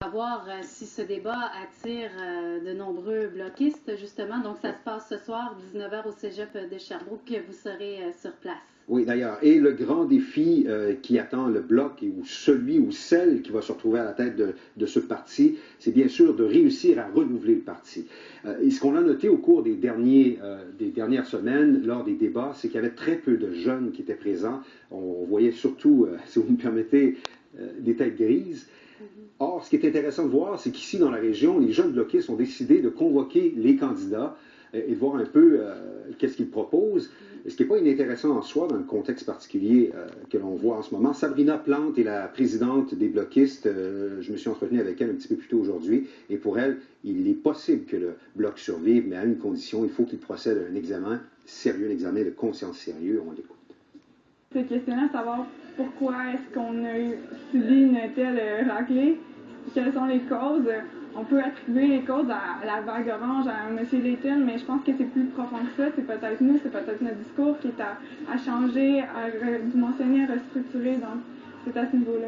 À voir si ce débat attire de nombreux bloquistes, justement. Donc, ça se passe ce soir, 19h au Cégep de Sherbrooke. Vous serez sur place. Oui, d'ailleurs. Et le grand défi qui attend le Bloc, ou celui ou celle qui va se retrouver à la tête de ce parti, c'est bien sûr de réussir à renouveler le parti. Et ce qu'on a noté au cours des dernières semaines, lors des débats, c'est qu'il y avait très peu de jeunes qui étaient présents. On voyait surtout, si vous me permettez, des têtes grises. Or, ce qui est intéressant de voir, c'est qu'ici, dans la région, les jeunes bloquistes ont décidé de convoquer les candidats et de voir un peu qu'est-ce qu'ils proposent. Ce qui n'est pas inintéressant en soi dans le contexte particulier que l'on voit en ce moment. Sabrina Plante est la présidente des bloquistes. Je me suis entretenu avec elle un petit peu plus tôt aujourd'hui. Et pour elle, il est possible que le Bloc survive, mais à une condition, il faut qu'il procède à un examen sérieux, un examen de conscience sérieux. On l'écoute. C'est questionnant de savoir pourquoi est-ce qu'on a subi une telle raclée, quelles sont les causes. On peut attribuer les causes à la vague orange, à M. Layton, mais je pense que c'est plus profond que ça. C'est peut-être nous, c'est peut-être notre discours qui est à changer, à dimensionner, à restructurer. Donc, c'est à ce niveau-là.